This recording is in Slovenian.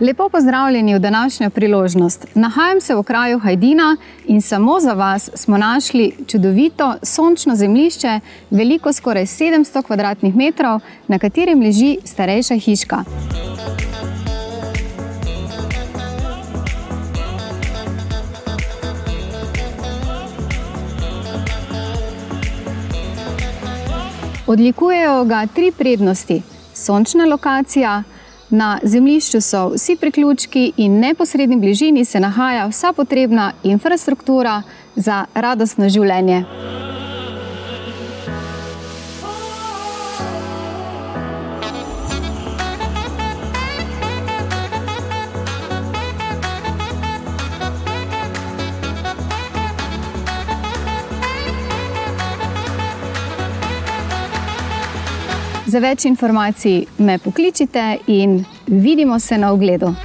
Lepo pozdravljeni v današnjo priložnost. Nahajam se v kraju Hajdina in samo za vas smo našli čudovito sončno zemljišče, veliko skoraj 700 kvadratnih metrov, na katerem leži starejša hiška. Odlikujejo ga 3 prednosti. Sončna lokacija, na zemljišču so vsi priključki in v neposredni bližini se nahaja vsa potrebna infrastruktura za radostno življenje. Za več informacij me pokličite in vidimo se na ogledu.